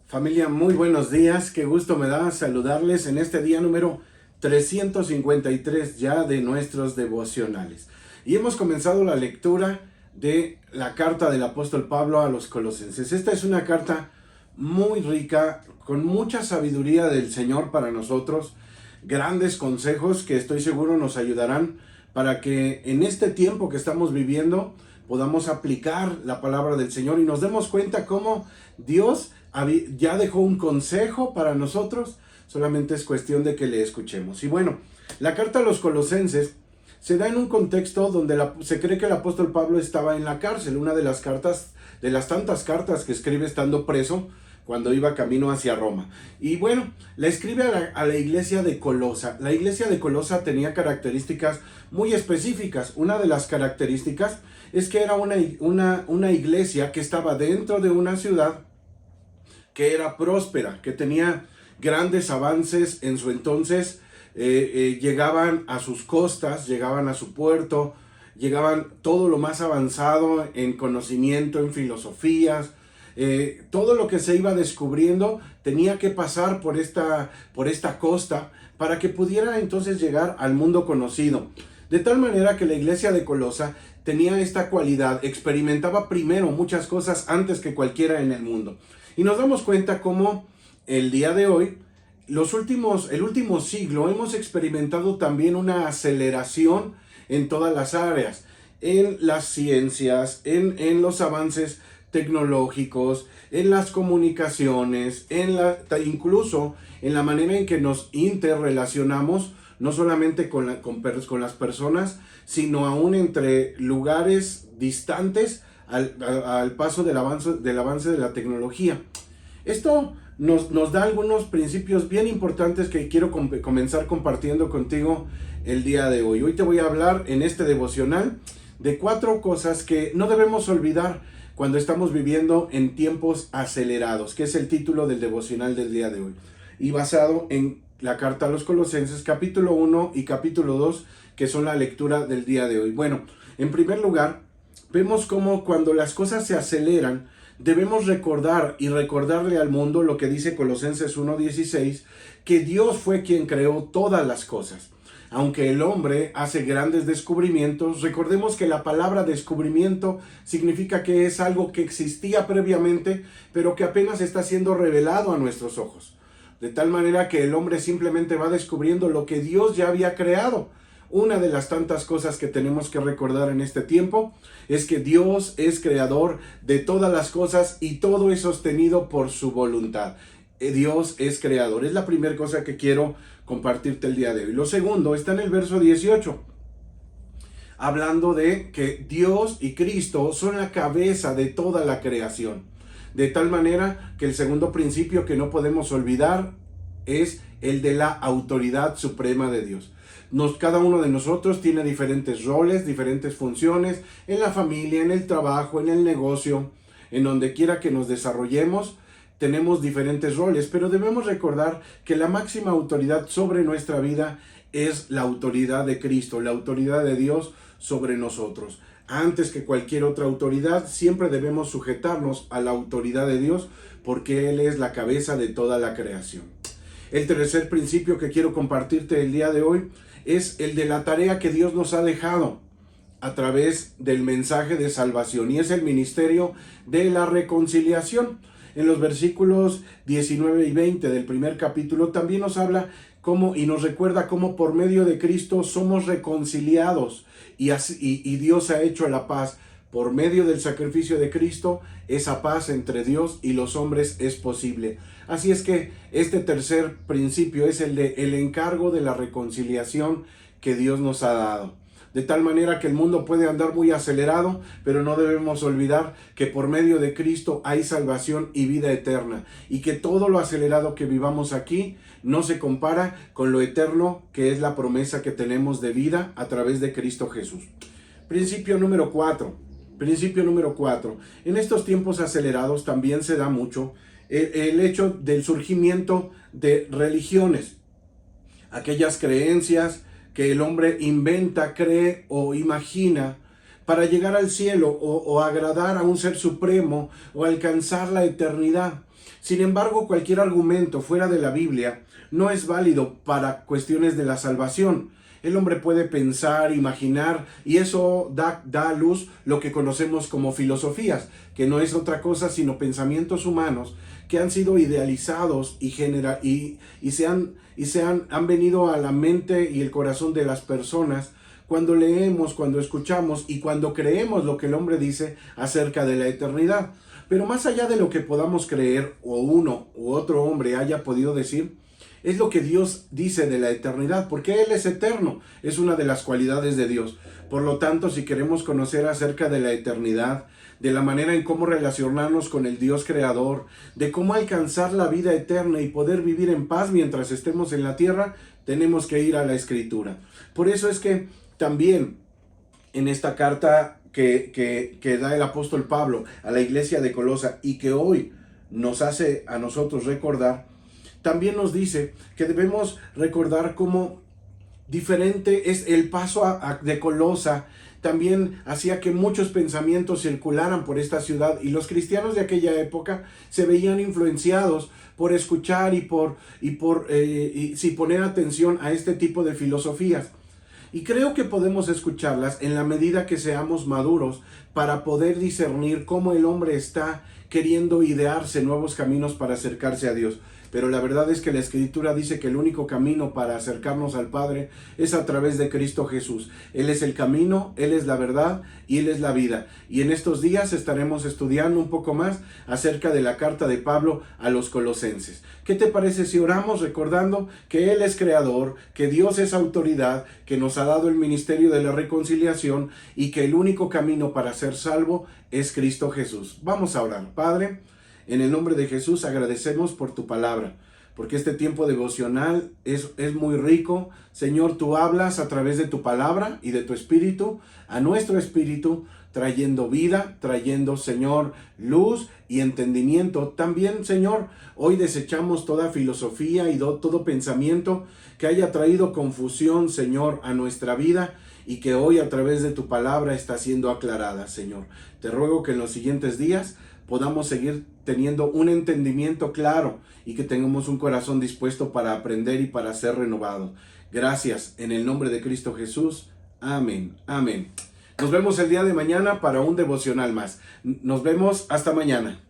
Familia, muy buenos días. Qué gusto me da saludarles en este día número 353 ya de nuestros devocionales. Y hemos comenzado la lectura de la carta del apóstol Pablo a los Colosenses. Esta es una carta muy rica, con mucha sabiduría del Señor para nosotros, grandes consejos que estoy seguro nos ayudarán para que en este tiempo que estamos viviendo podamos aplicar la palabra del Señor y nos demos cuenta cómo Dios ya dejó un consejo para nosotros, solamente es cuestión de que le escuchemos. Y bueno, la carta a los Colosenses se da en un contexto donde se cree que el apóstol Pablo estaba en la cárcel, una de las cartas, de las tantas cartas que escribe estando preso cuando iba camino hacia Roma. Y bueno, la escribe a la iglesia de Colosa. La iglesia de Colosa tenía características muy específicas. Una de las características es que era una iglesia que estaba dentro de una ciudad que era próspera, que tenía grandes avances en su entonces. Llegaban a sus costas, llegaban a su puerto, llegaban todo lo más avanzado en conocimiento, en filosofías. Todo lo que se iba descubriendo tenía que pasar por esta costa para que pudiera entonces llegar al mundo conocido. De tal manera que la iglesia de Colosa tenía esta cualidad, experimentaba primero muchas cosas antes que cualquiera en el mundo. Y nos damos cuenta cómo el día de hoy, el último siglo, hemos experimentado también una aceleración en todas las áreas, en las ciencias, en los avances tecnológicos, en las comunicaciones, incluso en la manera en que nos interrelacionamos, no solamente con las personas, sino aún entre lugares distantes al paso del avance de la tecnología. Esto nos da algunos principios bien importantes que quiero comenzar compartiendo contigo el día de hoy. Hoy te voy a hablar en este devocional de 4 cosas que no debemos olvidar cuando estamos viviendo en tiempos acelerados, que es el título del devocional del día de hoy, y basado en la carta a los Colosenses, capítulo 1 y capítulo 2, que son la lectura del día de hoy. Bueno, en primer lugar, vemos cómo cuando las cosas se aceleran, debemos recordar y recordarle al mundo lo que dice Colosenses 1:16, que Dios fue quien creó todas las cosas. Aunque el hombre hace grandes descubrimientos, recordemos que la palabra descubrimiento significa que es algo que existía previamente, pero que apenas está siendo revelado a nuestros ojos. De tal manera que el hombre simplemente va descubriendo lo que Dios ya había creado. Una de las tantas cosas que tenemos que recordar en este tiempo es que Dios es creador de todas las cosas y todo es sostenido por su voluntad. Dios es creador. Es la primera cosa que quiero compartirte el día de hoy. Lo segundo está en el verso 18, hablando de que Dios y Cristo son la cabeza de toda la creación. De tal manera que el segundo principio que no podemos olvidar es el de la autoridad suprema de Dios. Cada uno de nosotros tiene diferentes roles, diferentes funciones en la familia, en el trabajo, en el negocio, en donde quiera que nos desarrollemos. Tenemos diferentes roles, pero debemos recordar que la máxima autoridad sobre nuestra vida es la autoridad de Cristo, la autoridad de Dios sobre nosotros. Antes que cualquier otra autoridad, siempre debemos sujetarnos a la autoridad de Dios, porque Él es la cabeza de toda la creación. El tercer principio que quiero compartirte el día de hoy es el de la tarea que Dios nos ha dejado a través del mensaje de salvación, y es el ministerio de la reconciliación. En los versículos 19 y 20 del primer capítulo también nos habla cómo y nos recuerda cómo por medio de Cristo somos reconciliados y Dios ha hecho la paz. Por medio del sacrificio de Cristo, esa paz entre Dios y los hombres es posible. Así es que este tercer principio es el encargo de la reconciliación que Dios nos ha dado. De tal manera que el mundo puede andar muy acelerado, pero no debemos olvidar que por medio de Cristo hay salvación y vida eterna, y que todo lo acelerado que vivamos aquí no se compara con lo eterno, que es la promesa que tenemos de vida a través de Cristo Jesús. Principio número 4. En estos tiempos acelerados también se da mucho el hecho del surgimiento de religiones, aquellas creencias que el hombre inventa, cree o imagina para llegar al cielo o agradar a un ser supremo o alcanzar la eternidad. Sin embargo, cualquier argumento fuera de la Biblia no es válido para cuestiones de la salvación. El hombre puede pensar, imaginar, y eso da a luz lo que conocemos como filosofías, que no es otra cosa sino pensamientos humanos que han sido idealizados han venido a la mente y el corazón de las personas cuando leemos, cuando escuchamos y cuando creemos lo que el hombre dice acerca de la eternidad. Pero más allá de lo que podamos creer o uno u otro hombre haya podido decir, es lo que Dios dice de la eternidad, porque Él es eterno, es una de las cualidades de Dios. Por lo tanto, si queremos conocer acerca de la eternidad, de la manera en cómo relacionarnos con el Dios creador, de cómo alcanzar la vida eterna y poder vivir en paz mientras estemos en la tierra, tenemos que ir a la Escritura. Por eso es que también en esta carta que da el apóstol Pablo a la iglesia de Colosa y que hoy nos hace a nosotros recordar, también nos dice que debemos recordar cómo diferente es el paso de Colosa. También hacía que muchos pensamientos circularan por esta ciudad y los cristianos de aquella época se veían influenciados por escuchar y poner atención a este tipo de filosofías. Y creo que podemos escucharlas en la medida que seamos maduros para poder discernir cómo el hombre está queriendo idearse nuevos caminos para acercarse a Dios. Pero la verdad es que la Escritura dice que el único camino para acercarnos al Padre es a través de Cristo Jesús. Él es el camino, Él es la verdad y Él es la vida. Y en estos días estaremos estudiando un poco más acerca de la carta de Pablo a los colosenses. ¿Qué te parece si oramos recordando que Él es creador, que Dios es autoridad, que nos ha dado el ministerio de la reconciliación y que el único camino para ser salvo es Cristo Jesús? Vamos a orar. Padre, en el nombre de Jesús agradecemos por tu palabra, porque este tiempo devocional es muy rico. Señor, tú hablas a través de tu palabra y de tu espíritu, a nuestro espíritu, trayendo vida, trayendo, Señor, luz y entendimiento. También, Señor, hoy desechamos toda filosofía y todo pensamiento que haya traído confusión, Señor, a nuestra vida y que hoy a través de tu palabra está siendo aclarada, Señor. Te ruego que en los siguientes días podamos seguir teniendo un entendimiento claro y que tengamos un corazón dispuesto para aprender y para ser renovado. Gracias, en el nombre de Cristo Jesús. Amén. Amén. Nos vemos el día de mañana para un devocional más. Nos vemos hasta mañana.